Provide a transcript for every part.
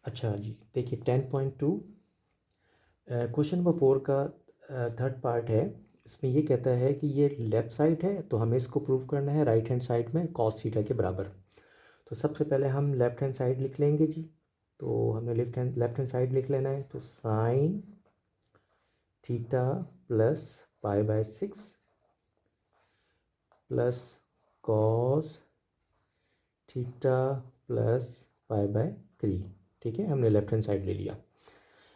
अच्छा जी, देखिए 10.2 question number 4 का थर्ड पार्ट है। इसमें ये कहता है कि ये लेफ़्ट साइड है तो हमें इसको प्रूव करना है राइट हैंड साइड में कॉस थीटा के बराबर। तो सबसे पहले हम लेफ़्ट हैंड साइड लिख लेंगे जी। तो हमने लेफ़्ट हैंड साइड लिख लेना है, तो sine theta plus pi by 6 plus cos theta plus pi by 3। ठीक है, हमने लेफ़्ट हैंड साइड ले लिया।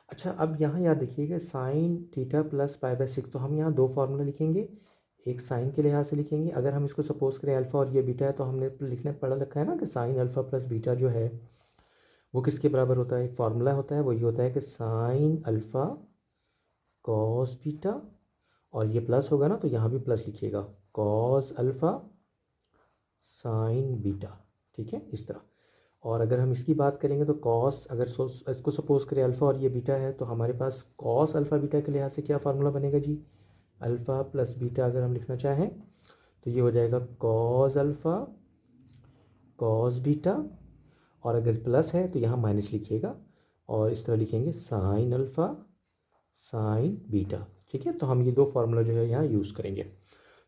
अच्छा, अब यहाँ याद रखिएगा sine theta plus pi by 6, तो हम यहाँ दो फार्मूला लिखेंगे। एक साइन के लिहाज से लिखेंगे, अगर हम इसको सपोज करें अल्फ़ा और ये बीटा है तो हमने लिखने पढ़ा रखा है ना कि साइन अल्फ़ा प्लस बीटा जो है वो किसके बराबर होता है। एक फार्मूला होता है, वही होता है कि साइन अल्फ़ा कॉस बीटा, और ये प्लस होगा ना तो यहाँ भी प्लस लिखिएगा, कॉस अल्फ़ा साइन बीटा। ठीक है, इस तरह। और अगर हम इसकी बात करेंगे तो कॉस, अगर इसको सपोज करें अल्फ़ा और ये बीटा है तो हमारे पास कॉस अल्फ़ा बीटा के लिहाज से क्या फार्मूला बनेगा जी, अल्फ़ा प्लस बीटा अगर हम लिखना चाहें तो ये हो जाएगा कॉस अल्फ़ा कॉस बीटा, और अगर प्लस है तो यहाँ माइनस लिखिएगा और इस तरह लिखेंगे साइन अल्फ़ा साइन बीटा। ठीक है, तो हम ये दो फार्मूला जो है यहाँ यूज़ करेंगे।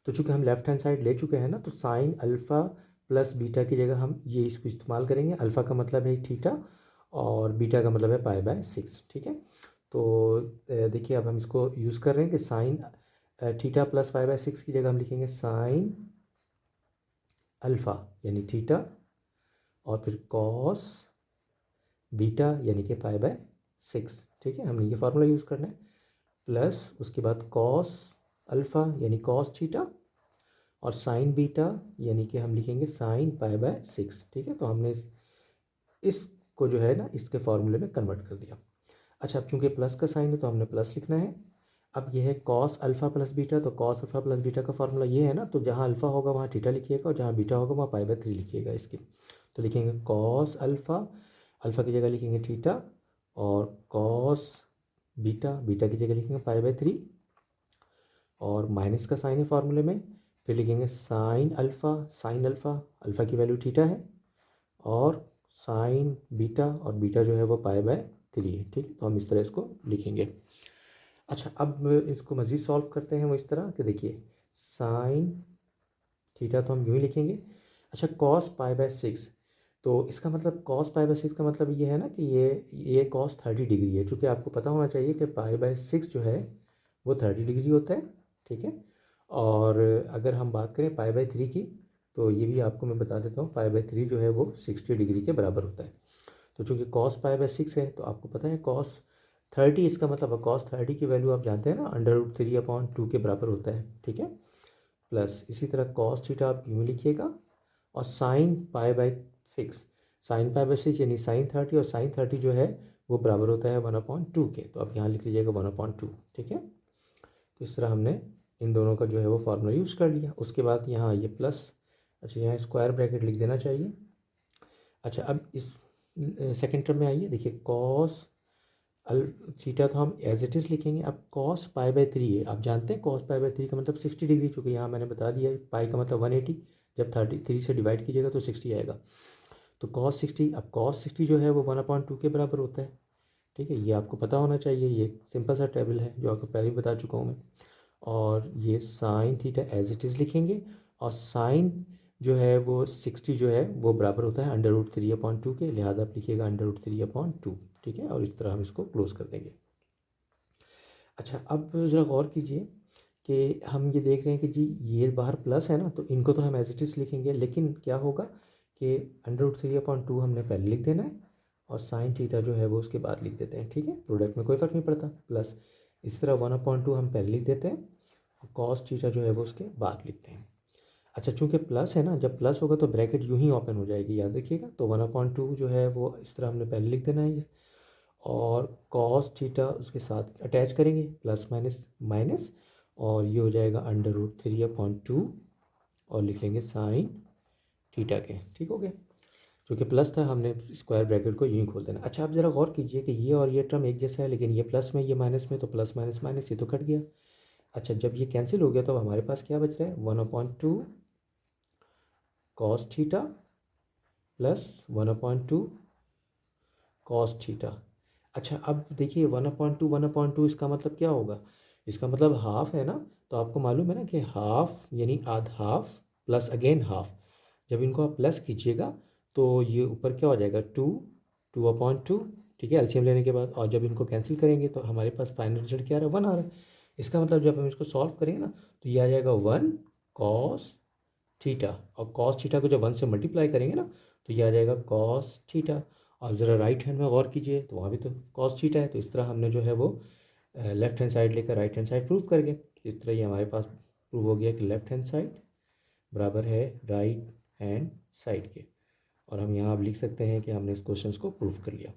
तो चूँकि हम लेफ्ट हैंड साइड ले चुके हैं ना, तो साइन अल्फ़ा प्लस बीटा की जगह हम ये इसको इस्तेमाल करेंगे। अल्फ़ा का मतलब है थीटा और बीटा का मतलब है पाई बाय 6। ठीक है, तो देखिए अब हम इसको यूज़ कर रहे हैं कि sine theta plus pi by 6 की जगह हम लिखेंगे साइन अल्फ़ा यानी थीटा और फिर कॉस बीटा यानी कि पाई बाय 6। ठीक है, हमने ये फार्मूला यूज़ करना है, प्लस उसके बाद कॉस अल्फ़ा यानी कॉस थीटा और साइन बीटा यानी कि हम लिखेंगे साइन पाई बाय 6। ठीक है, तो हमने इसको जो है ना इसके फॉर्मूले में कन्वर्ट कर दिया। अच्छा, अब चूंकि प्लस का साइन है तो हमने प्लस लिखना है। अब ये है कॉस अल्फ़ा प्लस बीटा, तो कॉस अल्फ़ा प्लस बीटा का फॉर्मूला ये है ना, तो जहाँ अल्फ़ा होगा वहाँ थीटा लिखिएगा और जहाँ बीटा होगा वहाँ पाई बाय 3 लिखिएगा इसकी। तो लिखेंगे कॉस अल्फ़ा, अल्फ़ा की जगह लिखेंगे थीटा, और कॉस बीटा, बीटा की जगह लिखेंगे पाई बाय 3, और माइनस का साइन है फार्मूले में। फिर लिखेंगे sine alpha, sine alpha, alpha की वैल्यू थीटा है, और साइन बीटा, और बीटा जो है वो पाई बाय 3 है। ठीक है, तो हम इस तरह इसको लिखेंगे। अच्छा, अब इसको मज़ीद सॉल्व करते हैं वो इस तरह कि देखिए साइन थीटा तो हम यूँ ही लिखेंगे। अच्छा, कॉस पाई बाय 6, तो इसका मतलब कॉस पाई बाय 6 का मतलब ये है ना कि ये कॉस 30 डिग्री है। चूँकि आपको पता होना चाहिए कि पाई बाय 6 जो है वो 30 डिग्री होता है। ठीक है, और अगर हम बात करें पाई बाय 3 की, तो ये भी आपको मैं बता देता हूँ, पाई बाय 3 जो है वो 60 डिग्री के बराबर होता है। तो चूँकि कॉस पाई बाय 6 है तो आपको पता है कॉस 30, इसका मतलब कॉस 30 की वैल्यू आप जानते हैं ना, √3/2 के बराबर होता है। ठीक है, प्लस इसी तरह कॉस थीटा आप यूँ लिखिएगा, और sine pi by 6, sine pi by 6 यानी साइन 30, और साइन 30 जो है वो बराबर होता है 1/2 के, तो आप यहाँ लिख लीजिएगा 1/2। ठीक है, तो इस तरह हमने इन दोनों का जो है वो फार्मूला यूज़ कर लिया। उसके बाद यहाँ ये प्लस, अच्छा यहाँ स्क्वायर ब्रैकेट लिख देना चाहिए। अच्छा, अब इस सेकेंड टर्म में आइए, देखिए कॉस अल थीटा तो हम एज इट इज़ लिखेंगे। अब कॉस पाई बाय 3 है, आप जानते हैं कॉस पाई बाय 3 का मतलब 60 डिग्री, चूँकि यहाँ मैंने बता दिया है पाई का मतलब 180, जब 33 से डिवाइड कीजिएगा तो 60 आएगा। तो कॉस 60, अब कॉस 60 जो है वो 1/2 के बराबर होता है। ठीक है, ये आपको पता होना चाहिए, ये सिंपल सा टेबल है जो आपको पहले ही बता चुका हूँ मैं। और ये sine theta as it is लिखेंगे, और साइन जो है वो 60 जो है वो बराबर होता है √3/2 के, लिहाजा आप लिखिएगा √3/2। ठीक है, और इस तरह हम इसको क्लोज कर देंगे। अच्छा, अब ज़रा गौर कीजिए कि हम ये देख रहे हैं कि जी ये बाहर प्लस है ना, तो इनको तो हम एज इट इज़ लिखेंगे, लेकिन क्या होगा कि √3/2 हमने पहले लिख देना है और साइन थीटा जो है वो उसके बाद लिख देते हैं। ठीक है, प्रोडक्ट में कोई फ़र्क नहीं पड़ता। प्लस इस तरह 1/2 हम पहले लिख देते हैं और कॉस थीटा जो है वो उसके बाद लिखते हैं। अच्छा, चूँकि प्लस है ना, जब प्लस होगा तो ब्रैकेट यूँ ही ओपन हो जाएगी, याद रखिएगा। तो 1/2 जो है वो इस तरह हमने पहले लिख देना है, और कॉस थीटा उसके साथ अटैच करेंगे, प्लस माइनस माइनस, और ये हो जाएगा √3/2, और लिख लेंगे साइन थीटा के। ठीक हो गया, जो कि प्लस था हमने स्क्वायर ब्रैकेट को यूँ ही खोल देना। अच्छा, आप ज़रा गौर कीजिए कि ये और ये टर्म एक जैसा है, लेकिन ये प्लस में ये माइनस में, तो प्लस माइनस माइनस ये तो कट गया। अच्छा, जब ये कैंसिल हो गया तो हमारे पास क्या बच रहा है, 1/2 cos theta plus 1/2 cos theta. अच्छा अब देखिए 1/2 इसका मतलब क्या होगा, इसका मतलब हाफ है ना, तो आपको मालूम है ना कि हाफ यानी आध हाफ प्लस अगेन हाफ, जब इनको आप प्लस कीजिएगा तो ये ऊपर क्या हो जाएगा 2/2, ठीक है एलसीएम लेने के बाद, और जब इनको कैंसिल करेंगे तो हमारे पास फाइनल रिजल्ट क्या आ रहा है 1 आ रहा है। इसका मतलब जब हम इसको सॉल्व करेंगे ना तो ये आ जाएगा 1 कॉस थीटा, और कॉस थीटा को जब 1 से मल्टीप्लाई करेंगे ना तो ये आ जाएगा कॉस थीटा। और ज़रा राइट हैंड में गौर कीजिए तो वहाँ भी तो कॉस थीटा है, तो इस तरह हमने जो है वो लेफ्ट हैंड साइड लेकर राइट हैंड साइड प्रूव कर गए। इस तरह ये हमारे पास प्रूव हो गया कि लेफ्ट हैंड साइड बराबर है राइट हैंड साइड के, और हम यहाँ अब लिख सकते हैं कि हमने इस क्वेश्चन को प्रूव कर लिया।